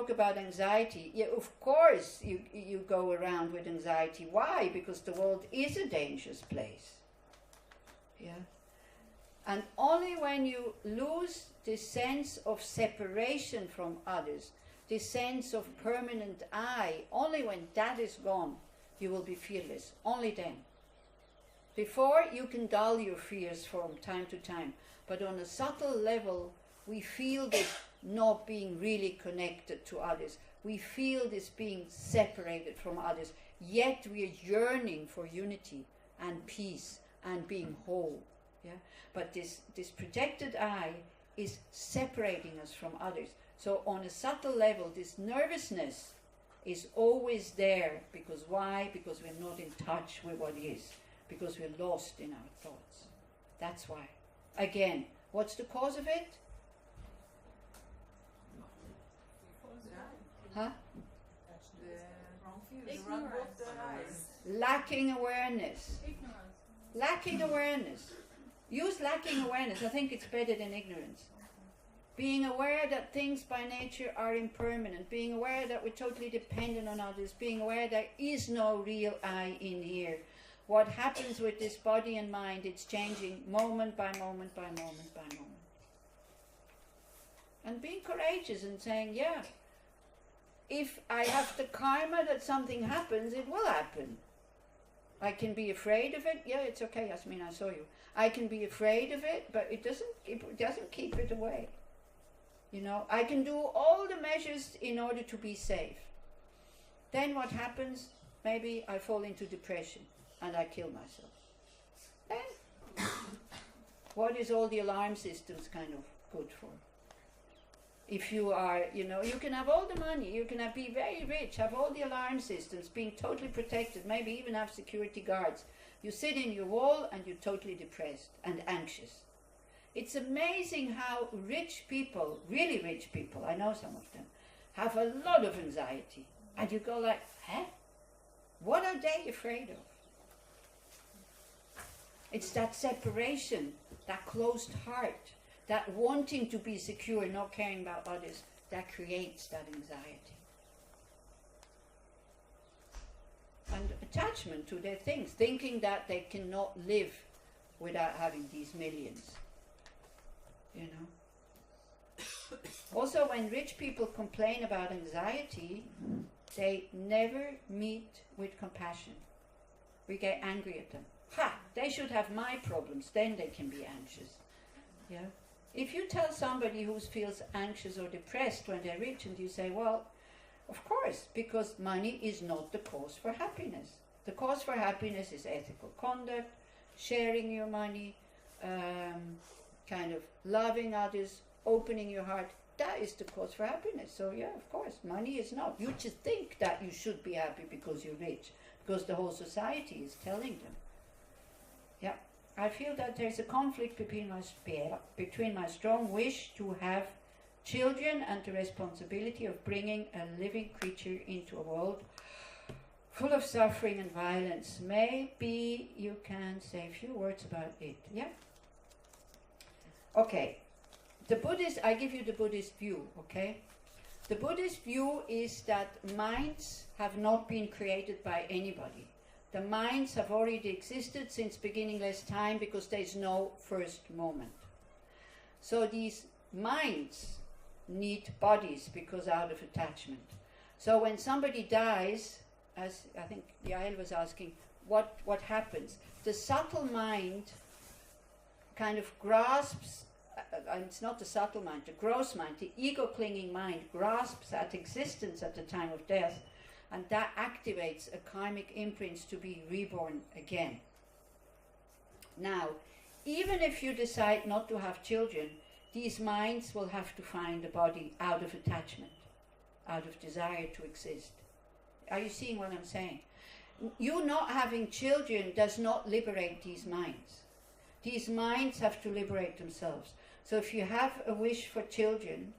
talk about anxiety, yeah, of course you go around with anxiety. Why? Because the world is a dangerous place. Yeah. And only when you lose this sense of separation from others, this sense of permanent I, only when that is gone, you will be fearless. Only then. Before, you can dull your fears from time to time, but on a subtle level, we feel this not being really connected to others. We feel this being separated from others, yet we are yearning for unity and peace and being whole. Yeah? But this projected I is separating us from others. So on a subtle level, this nervousness is always there. Because why? Because we're not in touch with what is. Because we're lost in our thoughts. That's why. Again, what's the cause of it? Huh? Lacking awareness. Lacking awareness. Use lacking awareness. I think it's better than ignorance. Being aware that things by nature are impermanent. Being aware that we're totally dependent on others. Being aware there is no real I in here. What happens with this body and mind, it's changing moment by moment by moment by moment. And being courageous and saying, yeah, if I have the karma that something happens, it will happen. I can be afraid of it. Yeah, it's okay, Yasmin, I saw you. I can be afraid of it, but it doesn't keep it away. You know, I can do all the measures in order to be safe. Then what happens? Maybe I fall into depression and I kill myself. Then, what is all the alarm systems kind of good for? If you are, you know, you can have all the money, you can be very rich, have all the alarm systems, being totally protected, maybe even have security guards. You sit in your wall and you're totally depressed and anxious. It's amazing how rich people, really rich people, I know some of them, have a lot of anxiety. And you go like, huh? What are they afraid of? It's that separation, that closed heart, that wanting to be secure, not caring about others, that creates that anxiety. And attachment to their things, thinking that they cannot live without having these millions. You know. Also, when rich people complain about anxiety, they never meet with compassion. We get angry at them. Ha! They should have my problems, then they can be anxious. Yeah. If you tell somebody who feels anxious or depressed when they're rich and you say, well, of course, because money is not the cause for happiness. The cause for happiness is ethical conduct, sharing your money, kind of loving others, opening your heart. That is the cause for happiness. So yeah, of course, money is not. You just think that you should be happy because you're rich, because the whole society is telling them. Yeah. I feel that there's a conflict between my strong wish to have children and the responsibility of bringing a living creature into a world full of suffering and violence. Maybe you can say a few words about it. Yeah? Okay. I give you the Buddhist view, okay? The Buddhist view is that minds have not been created by anybody. The minds have already existed since beginningless time because there's no first moment. So these minds need bodies because out of attachment. So when somebody dies, as I think Yael was asking, what happens? The subtle mind kind of grasps, it's not the subtle mind, the gross mind, the ego-clinging mind grasps at existence at the time of death, and that activates a karmic imprint to be reborn again. Now, even if you decide not to have children, these minds will have to find a body out of attachment, out of desire to exist. Are you seeing what I'm saying? You not having children does not liberate these minds. These minds have to liberate themselves. So if you have a wish for children,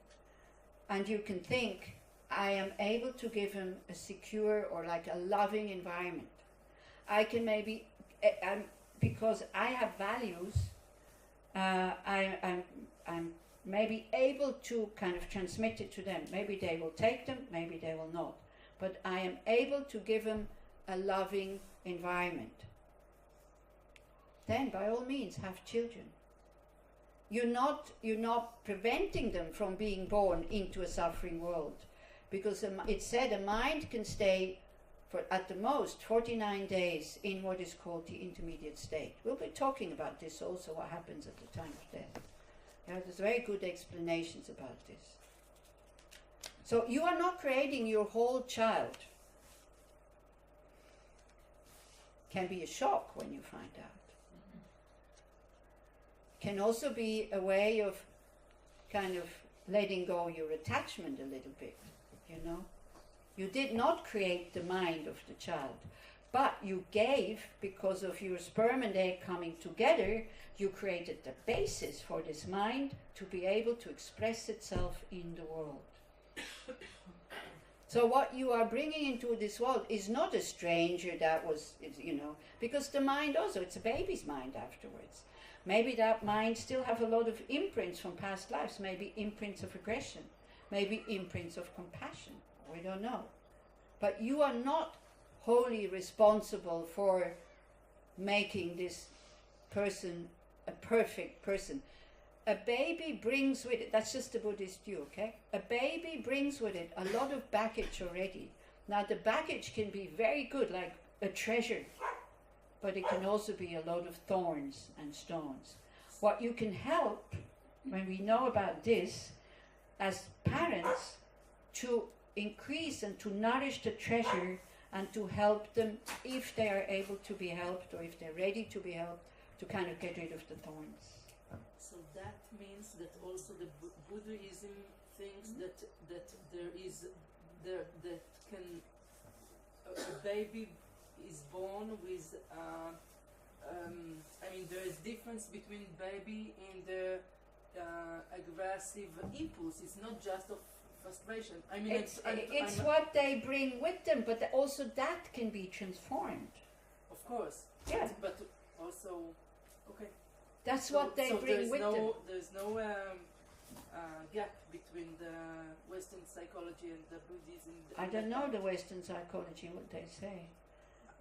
and you can think, I am able to give him a secure or like a loving environment. I can maybe, because I have values, I'm may be able to kind of transmit it to them. Maybe they will take them, maybe they will not. But I am able to give them a loving environment. Then by all means have children. You're not preventing them from being born into a suffering world, because it's said a mind can stay for at the most 49 days in what is called the intermediate state. We'll be talking about this also, what happens at the time of death. Yeah, there's very good explanations about this. So you are not creating your whole child. Can be a shock when you find out. Can also be a way of kind of letting go your attachment a little bit, you know. You did not create the mind of the child, but you gave, because of your sperm and egg coming together, you created the basis for this mind to be able to express itself in the world. So what you are bringing into this world is not a stranger that was, you know, because the mind also, it's a baby's mind afterwards. Maybe that mind still have a lot of imprints from past lives, maybe imprints of aggression, maybe imprints of compassion, we don't know. But you are not wholly responsible for making this person a perfect person. A baby brings with it, that's just the Buddhist view, okay? A baby brings with it a lot of baggage already. Now the baggage can be very good, like a treasure, but it can also be a load of thorns and stones. What you can help, when we know about this, as parents, to increase and to nourish the treasure and to help them, if they are able to be helped or if they're ready to be helped, to kind of get rid of the thorns. So that means that also the Buddhism thinks that there is that can a baby is born with I mean there is difference between baby and the aggressive impulse. It's not just of frustration. I mean it's what they bring with them, but also that can be transformed. Of course. Yeah. But also okay. That's what they bring with them. There's no gap between the Western psychology and the Buddhism. I don't know the Western psychology, what they say.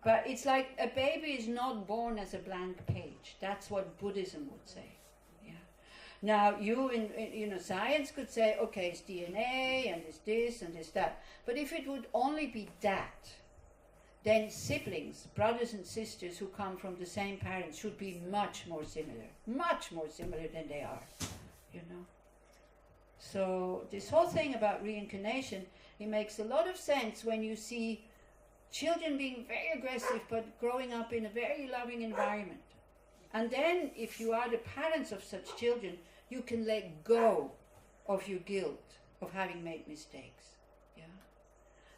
But it's like a baby is not born as a blank page. That's what Buddhism would say. Yeah. Now, you in science could say, okay, it's DNA and it's this and it's that. But if it would only be that, then siblings, brothers and sisters who come from the same parents should be much more similar than they are, you know. So this whole thing about reincarnation, it makes a lot of sense when you see children being very aggressive but growing up in a very loving environment. And then if you are the parents of such children, you can let go of your guilt of having made mistakes.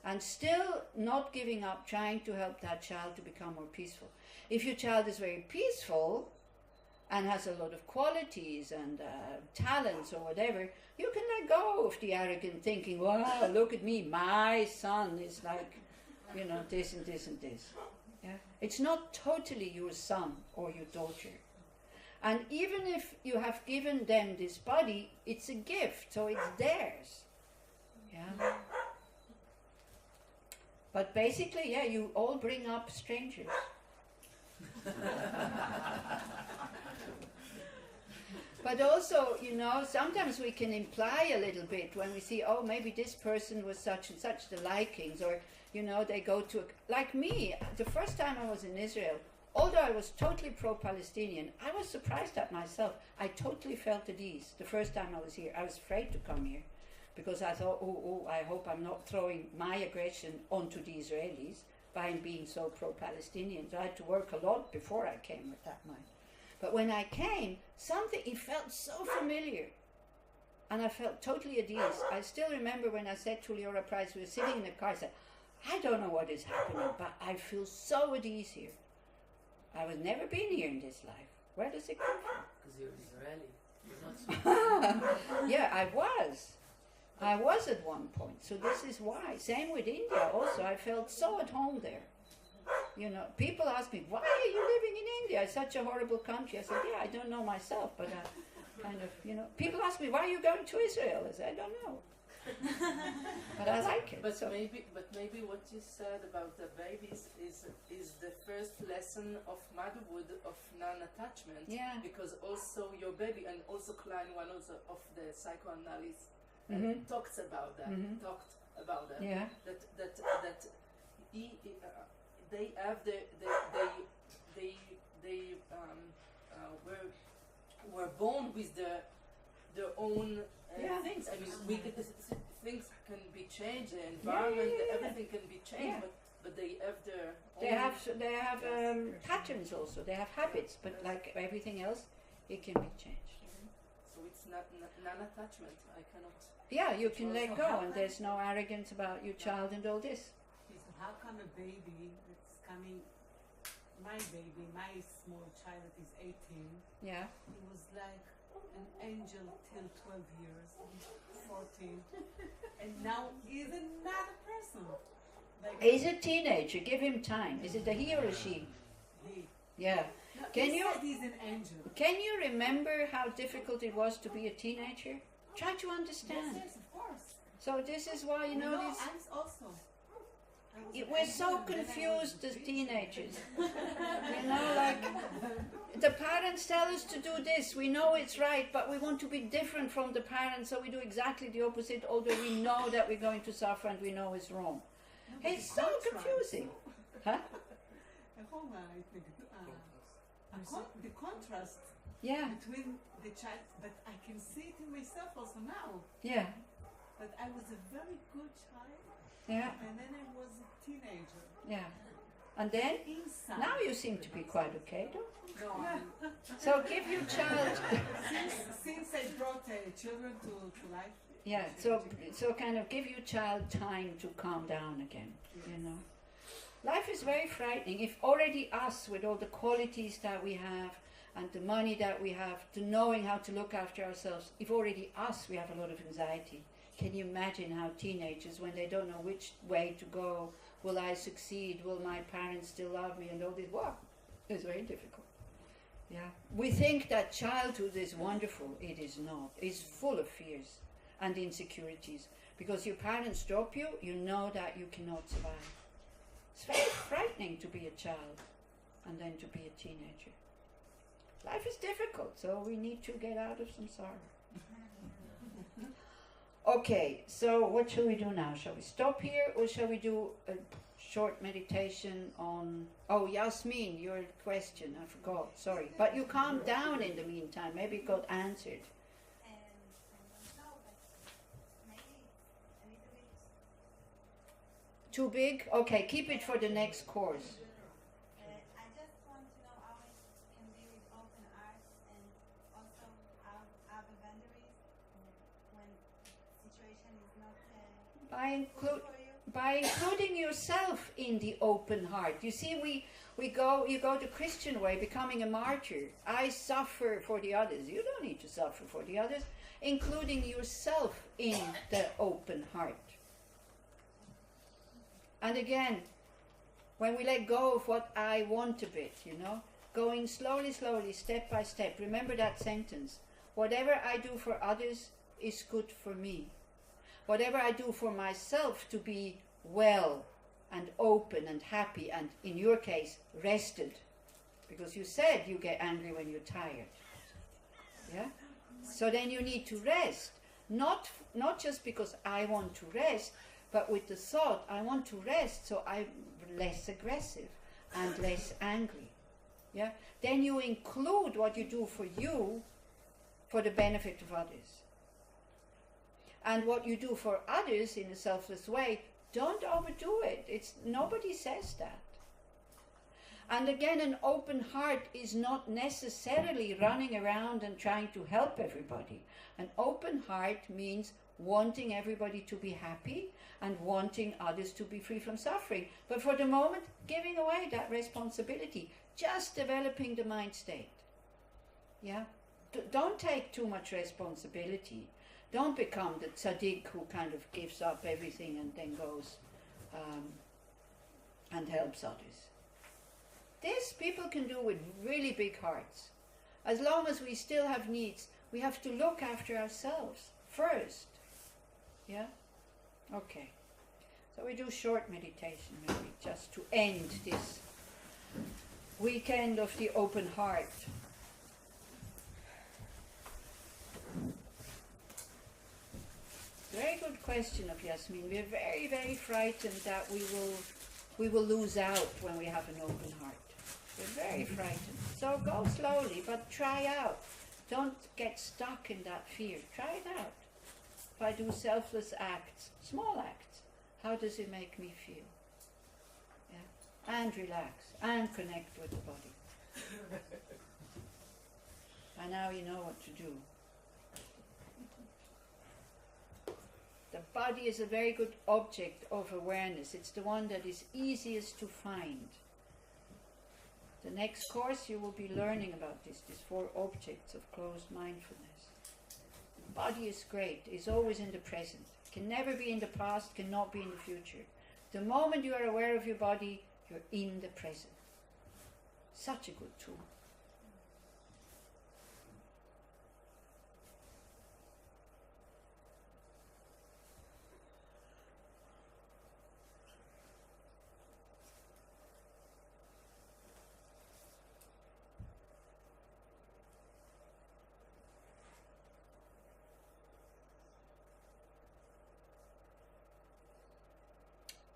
And still not giving up, trying to help that child to become more peaceful. If your child is very peaceful and has a lot of qualities and talents or whatever, you can let go of the arrogant thinking, wow, look at me, my son is like, you know, this and this and this. Yeah? It's not totally your son or your daughter. And even if you have given them this body, it's a gift, so it's theirs. Yeah. But basically, yeah, you all bring up strangers. But also, you know, sometimes we can imply a little bit when we see, oh, maybe this person was such and such, the likings, or, you know, they go to, like me, the first time I was in Israel, although I was totally pro-Palestinian, I was surprised at myself. I totally felt at ease the first time I was here. I was afraid to come here, because I thought, I hope I'm not throwing my aggression onto the Israelis by being so pro-Palestinian. So I had to work a lot before I came with that mind. But when I came, it felt so familiar. And I felt totally at ease. I still remember when I said to Leora Price, we were sitting in the car, I said, I don't know what is happening, but I feel so at ease here. I have never been here in this life. Where does it come from? Because you're Israeli. You're not yeah, I was at one point, so this is why. Same with India also, I felt so at home there. You know, people ask me, why are you living in India? It's such a horrible country. I said, yeah, I don't know myself, but kind of, people ask me, why are you going to Israel? I say, I don't know. But I like it. But maybe what you said about the babies is the first lesson of motherhood, of non-attachment. Yeah. Because also your baby, and also Klein, one of the psychoanalysts, talked about that. Yeah. That they have they were born with their own things. I mean, things can be changed, the environment, everything can be changed, but they have their own. They have patterns also. They have habits, but like everything else, it can be changed. So it's not non-attachment. I cannot. Yeah, you can let go, and there's no arrogance about your child and all this. So how come a baby that's coming, my baby, my small child that is 18, Yeah. he was like an angel till 12 years, 14, and now he's another person. Like He's a teenager. Give him time. Is it a he or a she? he. Yeah. No, Can he you- said he's an angel. Can you remember how difficult it was to be a teenager? Try to understand. Yes, of course. So this is why this. I'm also. We're so confused as teenagers. Like the parents tell us to do this. We know it's right, but we want to be different from the parents, so we do exactly the opposite, although we know that we're going to suffer and we know it's wrong. It's so confusing. Huh? The contrast Yeah. between the child, but I can see it in myself also now. Yeah. That I was a very good child, Yeah. and then I was a teenager. Yeah. And then Inside. now you seem to be quite okay, don't you? No, So give your child. since I brought children to life. Yeah, so kind of give your child time to calm down again, Life is very frightening. If already us, with all the qualities that we have and the money that we have, to knowing how to look after ourselves, if already us, we have a lot of anxiety, can you imagine how teenagers, when they don't know which way to go, will I succeed, will my parents still love me, and all this, it's very difficult. Yeah, we think that childhood is wonderful. It is not. It's full of fears and insecurities, because your parents drop you, you know that you cannot survive. It's very frightening to be a child and then to be a teenager. Life is difficult, so we need to get out of samsara. Okay, so what shall we do now? Shall we stop here, or shall we do a short meditation on... Oh, Yasmin, your question, I forgot, sorry. But you calmed down in the meantime, maybe it got answered. Too big? Okay, keep it for the next course. I just want to know how it can be with open art and also have boundaries when situation is not good for you. By including yourself in the open heart. You see, you go the Christian way, becoming a martyr. I suffer for the others. You don't need to suffer for the others. Including yourself in the open heart. And again, when we let go of what I want a bit, going slowly, step by step. Remember that sentence. Whatever I do for others is good for me. Whatever I do for myself to be well and open and happy and, in your case, rested. Because you said you get angry when you're tired. Yeah? So then you need to rest. Not just because I want to rest, but with the thought, I want to rest, so I'm less aggressive and less angry. Yeah? Then you include what you do for you for the benefit of others. And what you do for others in a selfless way, don't overdo it. Nobody says that. And again, an open heart is not necessarily running around and trying to help everybody. An open heart means wanting everybody to be happy and wanting others to be free from suffering. But for the moment, giving away that responsibility, just developing the mind state. Yeah? Don't take too much responsibility. Don't become the tzaddik who kind of gives up everything and then goes and helps others. This people can do with really big hearts. As long as we still have needs, We have to look after ourselves first. Yeah? Okay. So we do short meditation maybe, just to end this weekend of the open heart. Very good question of Yasmin. We are very, very frightened that we will lose out when we have an open heart. We're very frightened. So go slowly, but try out. Don't get stuck in that fear. Try it out. If I do selfless acts, small acts, how does it make me feel? Yeah. And relax, and connect with the body. And now you know what to do. The body is a very good object of awareness. It's the one that is easiest to find. The next course you will be learning about these 4 objects of closed mindfulness. The body is great, is always in the present. Can never be in the past, cannot be in the future. The moment you are aware of your body, you're in the present. Such a good tool.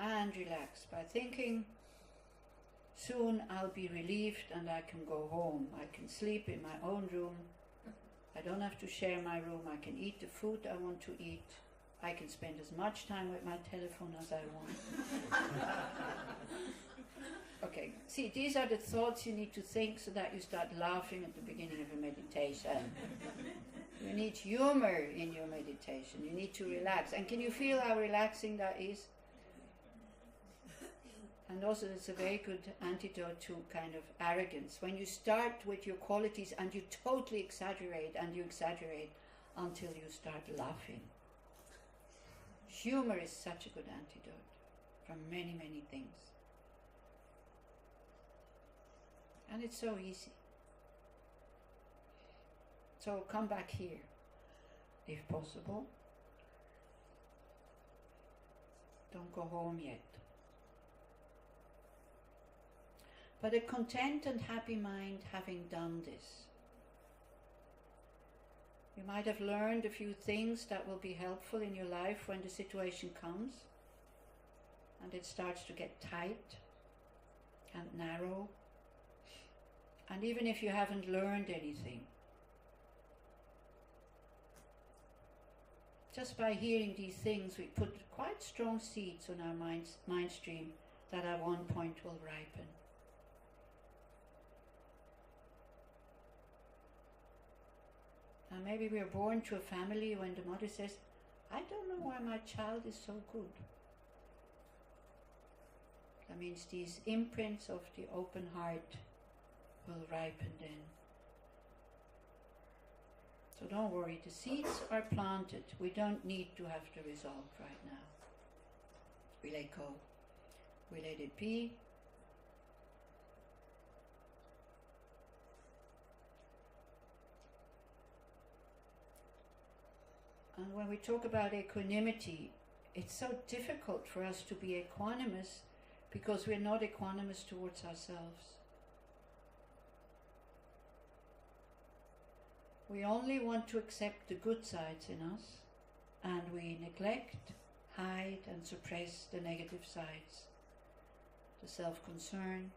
And relax by thinking, soon I'll be relieved and I can go home. I can sleep in my own room. I don't have to share my room. I can eat the food I want to eat. I can spend as much time with my telephone as I want. Okay, see, these are the thoughts you need to think so that you start laughing at the beginning of a meditation. You need humor in your meditation. You need to relax. And can you feel how relaxing that is? And also it's a very good antidote to kind of arrogance. When you start with your qualities and you totally exaggerate and you exaggerate until you start laughing. Humor is such a good antidote from many, many things. And it's so easy. So come back here, if possible. Don't go home yet. But a content and happy mind having done this. You might have learned a few things that will be helpful in your life when the situation comes and it starts to get tight and narrow. And even if you haven't learned anything, just by hearing these things, we put quite strong seeds on our mind stream that at one point will ripen. And maybe we are born to a family when the mother says, I don't know why my child is so good. That means these imprints of the open heart will ripen then. So don't worry, the seeds are planted. We don't need to have the result right now. We let go. We let it be. And when we talk about equanimity, it's so difficult for us to be equanimous because we're not equanimous towards ourselves. We only want to accept the good sides in us, and we neglect, hide and suppress the negative sides. The self-concern,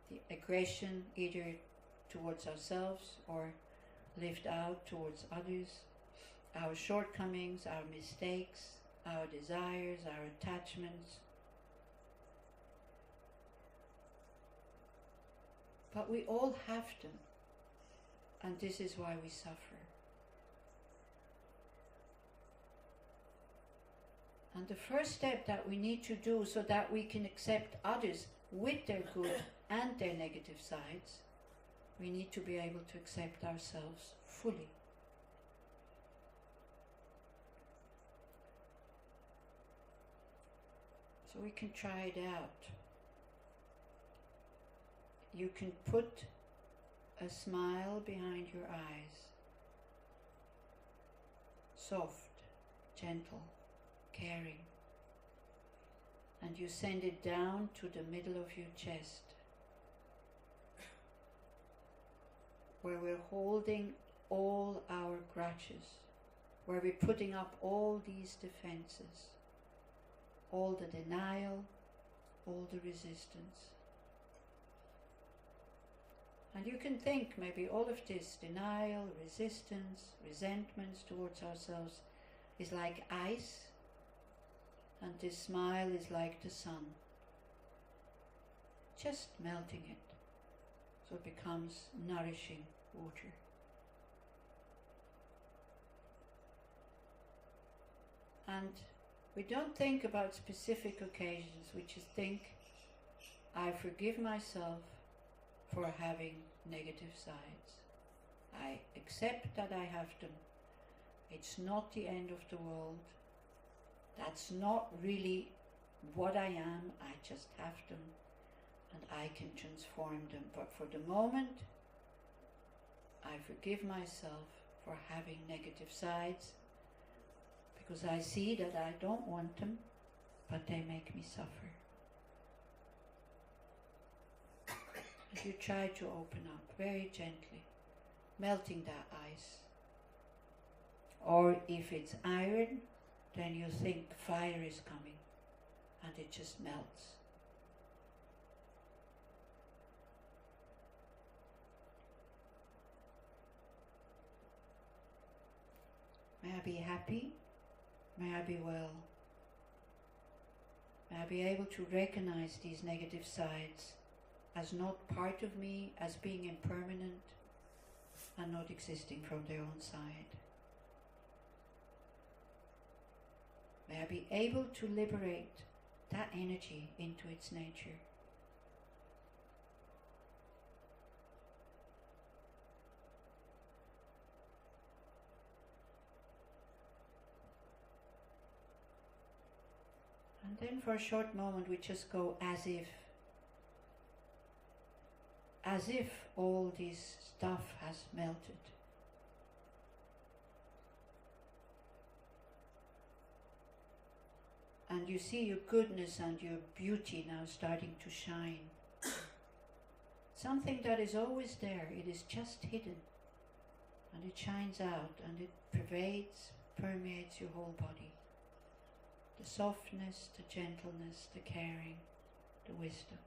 the aggression either towards ourselves or lived out towards others, our shortcomings, our mistakes, our desires, our attachments. But we all have them, and this is why we suffer. And the first step that we need to do so that we can accept others with their good and their negative sides, we need to be able to accept ourselves fully. So we can try it out. You can put a smile behind your eyes. Soft, gentle, caring. And you send it down to the middle of your chest, where we're holding all our grudges, where we're putting up all these defenses, all the denial, all the resistance. And you can think maybe all of this denial, resistance, resentments towards ourselves is like ice, and this smile is like the sun, just melting it so it becomes nourishing water. And we don't think about specific occasions, we just think, I forgive myself for having negative sides. I accept that I have them. It's not the end of the world. That's not really what I am. I just have them and I can transform them. But for the moment, I forgive myself for having negative sides because I see that I don't want them, but they make me suffer. And you try to open up very gently, melting that ice. Or if it's iron, then you think fire is coming and it just melts. May I be happy? May I be well? May I be able to recognize these negative sides as not part of me, as being impermanent and not existing from their own side. May I be able to liberate that energy into its nature. And then for a short moment we just go as if all this stuff has melted. And you see your goodness and your beauty now starting to shine. Something that is always there, it is just hidden. And it shines out and it permeates your whole body. The softness, the gentleness, the caring, the wisdom.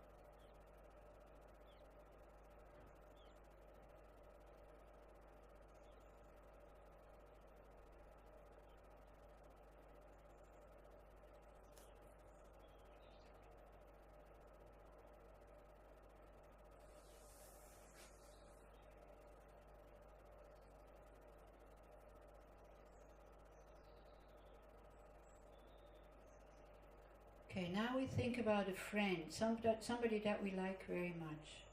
Okay, now we think about a friend, somebody that we like very much.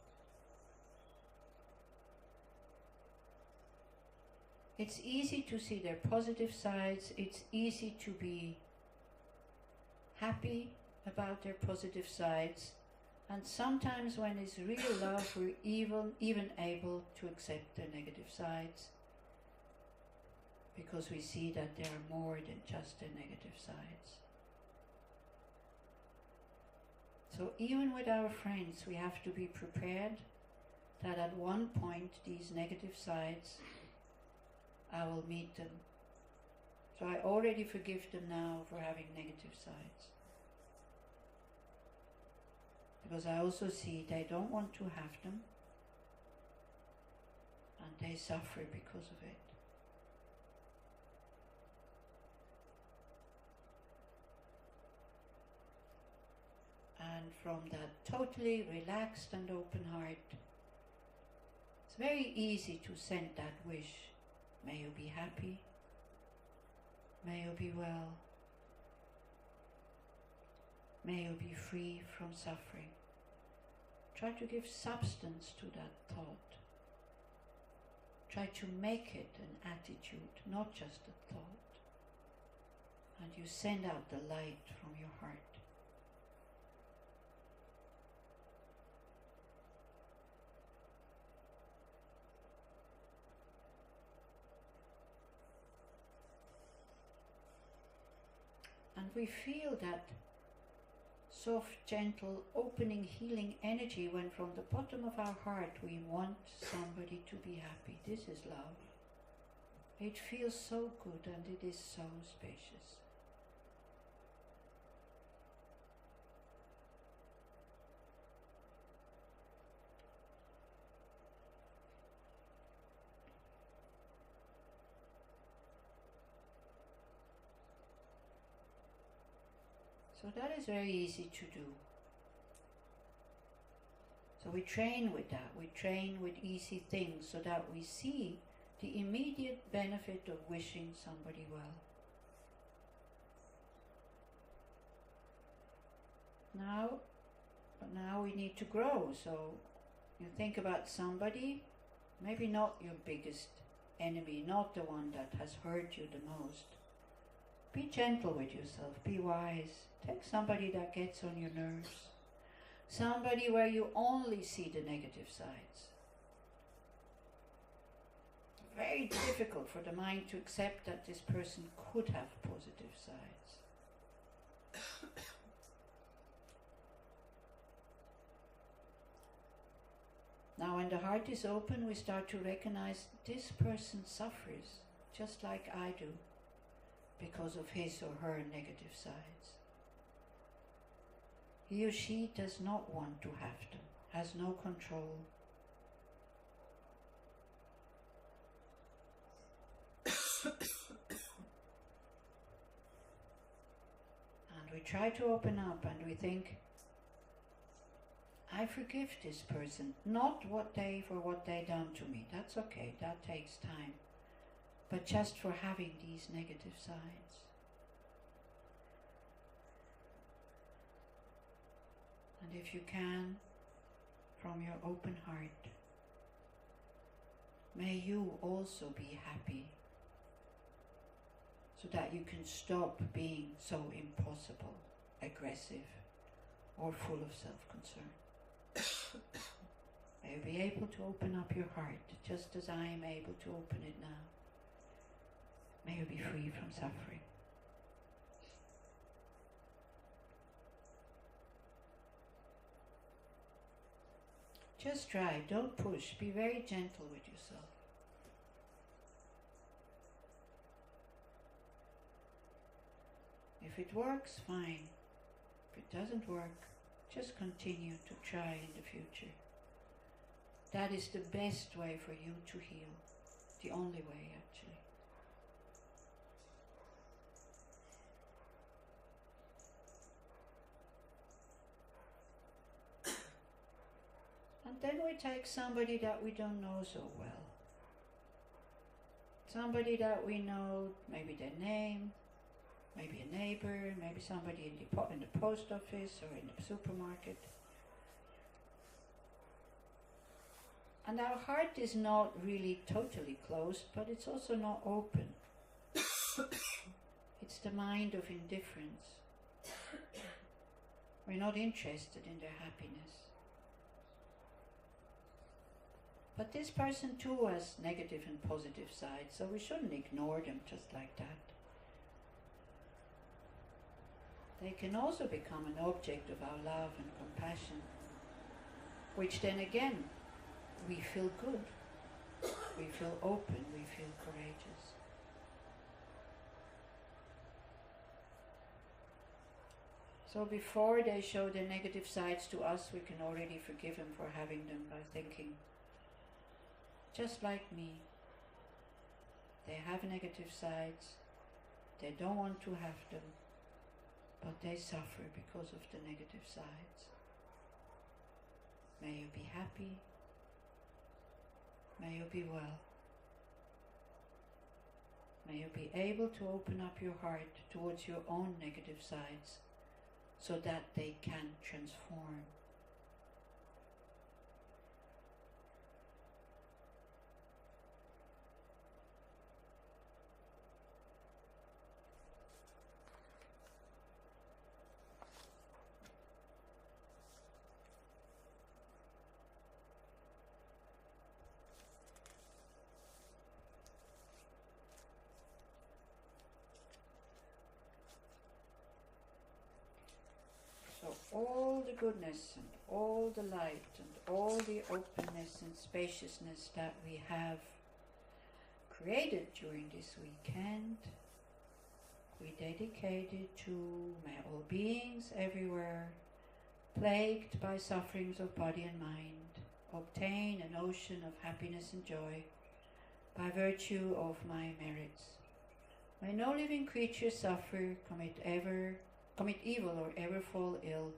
It's easy to see their positive sides, it's easy to be happy about their positive sides, and sometimes when it's real love we're even able to accept their negative sides because we see that they are more than just their negative sides. So even with our friends, we have to be prepared that at one point these negative sides, I will meet them. So I already forgive them now for having negative sides. Because I also see they don't want to have them and they suffer because of it. And from that totally relaxed and open heart, it's very easy to send that wish. May you be happy. May you be well. May you be free from suffering. Try to give substance to that thought. Try to make it an attitude, not just a thought. And you send out the light from your heart. And we feel that soft, gentle, opening, healing energy when from the bottom of our heart we want somebody to be happy. This is love. It feels so good and it is so spacious. So that is very easy to do. So we train with that. We train with easy things so that we see the immediate benefit of wishing somebody well. Now we need to grow. So you think about somebody, maybe not your biggest enemy, not the one that has hurt you the most. Be gentle with yourself, be wise. Take somebody that gets on your nerves. Somebody where you only see the negative sides. Very difficult for the mind to accept that this person could have positive sides. Now when the heart is open, we start to recognize this person suffers just like I do because of his or her negative sides. He or she does not want to have them, has no control. And we try to open up and we think, I forgive this person, not for what they done to me. That's okay, that takes time. But just for having these negative sides. And if you can, from your open heart, may you also be happy, so that you can stop being so impossible, aggressive, or full of self-concern. May you be able to open up your heart, just as I am able to open it now. May you be free from suffering. Just try, don't push, be very gentle with yourself. If it works, fine. If it doesn't work, just continue to try in the future. That is the best way for you to heal. The only way, actually. And then we take somebody that we don't know so well. Somebody that we know, maybe their name, maybe a neighbor, maybe somebody in the post office or in the supermarket. And our heart is not really totally closed, but it's also not open. It's the mind of indifference. We're not interested in their happiness. But this person too has negative and positive sides, so we shouldn't ignore them just like that. They can also become an object of our love and compassion, which then again, we feel good, we feel open, we feel courageous. So before they show their negative sides to us, we can already forgive them for having them by thinking, just like me, they have negative sides, they don't want to have them, but they suffer because of the negative sides. May you be happy, may you be well, may you be able to open up your heart towards your own negative sides so that they can transform. So all the goodness and all the light and all the openness and spaciousness that we have created during this weekend, we dedicate it to may all beings everywhere plagued by sufferings of body and mind obtain an ocean of happiness and joy by virtue of my merits. May no living creature suffer, commit evil or ever fall ill.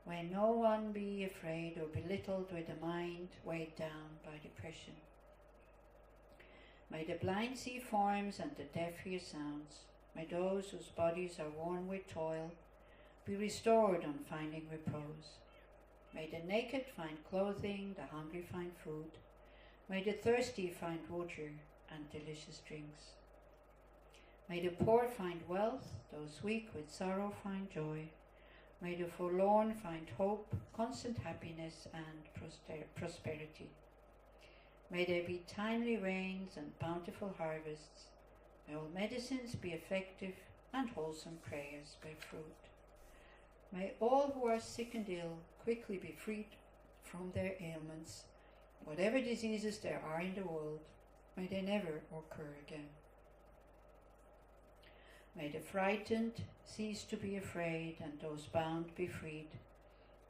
May no one be afraid or belittled with a mind weighed down by depression. May the blind see forms and the deaf hear sounds. May those whose bodies are worn with toil be restored on finding repose. May the naked find clothing, the hungry find food. May the thirsty find water and delicious drinks. May the poor find wealth, those weak with sorrow find joy. May the forlorn find hope, constant happiness and prosperity. May there be timely rains and bountiful harvests. May all medicines be effective and wholesome prayers bear fruit. May all who are sick and ill quickly be freed from their ailments. Whatever diseases there are in the world, may they never occur again. May the frightened cease to be afraid and those bound be freed.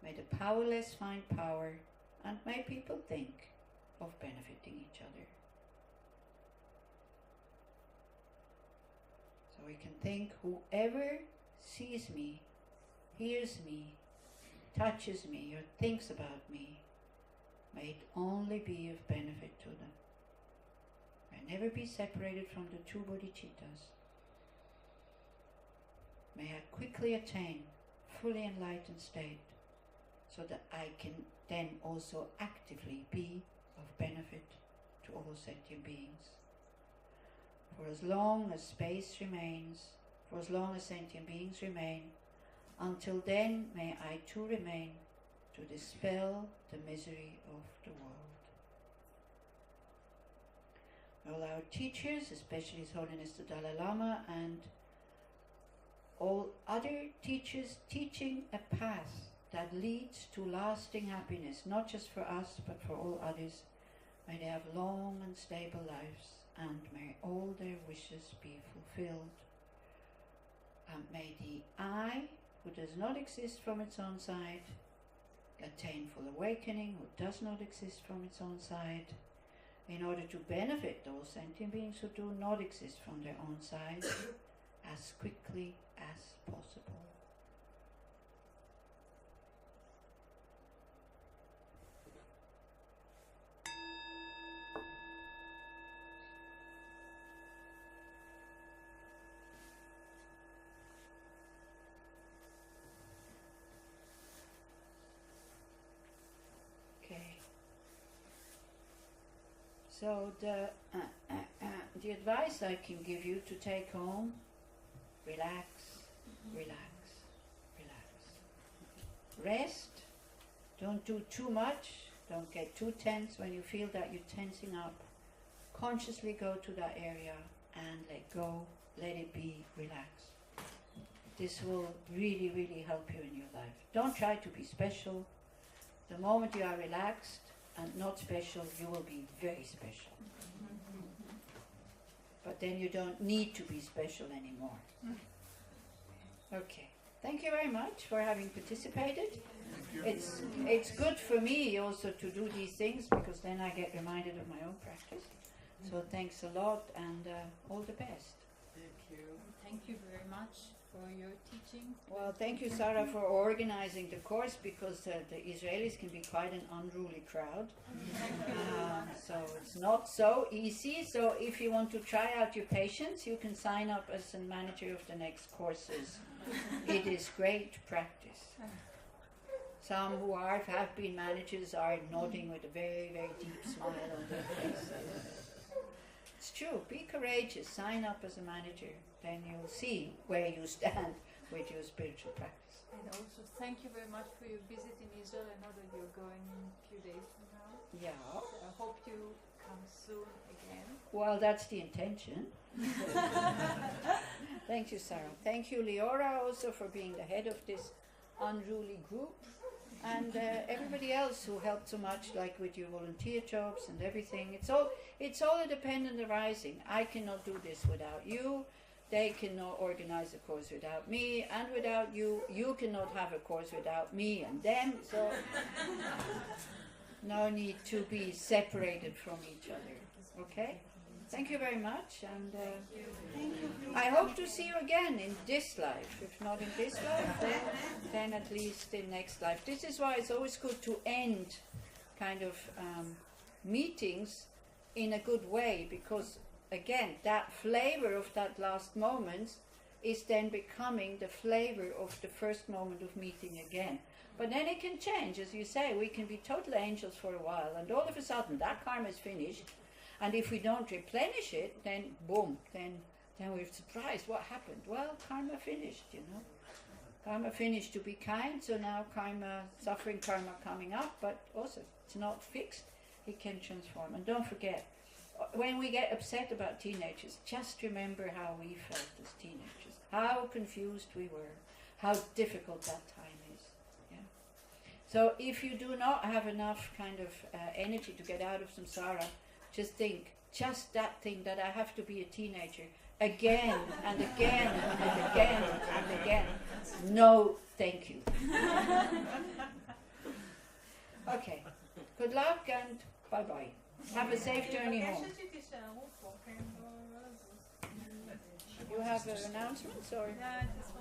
May the powerless find power and may people think of benefiting each other. So we can think whoever sees me, hears me, touches me or thinks about me, may it only be of benefit to them. May never be separated from the two bodhicittas. May I quickly attain fully enlightened state so that I can then also actively be of benefit to all sentient beings. For as long as space remains, for as long as sentient beings remain, until then may I too remain to dispel the misery of the world. All our teachers, especially His Holiness the Dalai Lama and all other teachers teaching a path that leads to lasting happiness, not just for us but for all others, may they have long and stable lives and may all their wishes be fulfilled. And may the I, who does not exist from its own side, attain full awakening, who does not exist from its own side, in order to benefit those sentient beings who do not exist from their own side, as quickly as possible. Okay. So the advice I can give you to take home: relax, relax, relax. Rest, don't do too much, don't get too tense. When you feel that you're tensing up, consciously go to that area and let go, let it be, relax. This will really, really help you in your life. Don't try to be special. The moment you are relaxed and not special, you will be very special. But then you don't need to be special anymore. Okay. Thank you very much for having participated. It's good for me also to do these things because then I get reminded of my own practice. So thanks a lot and all the best. Thank you. Thank you very much for your teaching. Well, thank you, Sarah, for organizing the course because the Israelis can be quite an unruly crowd. So it's not so easy. So if you want to try out your patience, you can sign up as a manager of the next courses. It is great practice. Some who have been managers are nodding with a very, very deep smile on their faces. It's true. Be courageous. Sign up as a manager. Then you'll see where you stand with your spiritual practice. And also thank you very much for your visit in Israel. I know that you're going in a few days from now. Yeah. So I hope you come soon again. Well, that's the intention. Thank you, Sarah. Thank you, Leora, also for being the head of this unruly group, and everybody else who helped so much, like with your volunteer jobs and everything. It's all a dependent arising. I cannot do this without you. They cannot organize a course without me, and without you, you cannot have a course without me and them. So no need to be separated from each other. Okay? Thank you very much, and I hope to see you again in this life. If not in this life, then at least in next life. This is why it's always good to end kind of meetings in a good way, because again, that flavor of that last moment is then becoming the flavor of the first moment of meeting again. But then it can change, as you say. We can be total angels for a while, and all of a sudden that karma is finished. And if we don't replenish it, then boom, then we're surprised. What happened? Well, karma finished, you know. Karma finished to be kind, so now karma, suffering karma coming up, but also it's not fixed. It can transform. And don't forget, when we get upset about teenagers, just remember how we felt as teenagers, how confused we were, how difficult that time is. Yeah. So if you do not have enough kind of energy to get out of samsara, just think, just that thing that I have to be a teenager again and again and again and again. No, thank you. Okay, good luck and bye-bye. Have a safe journey home. You have announcements or? Yeah, I just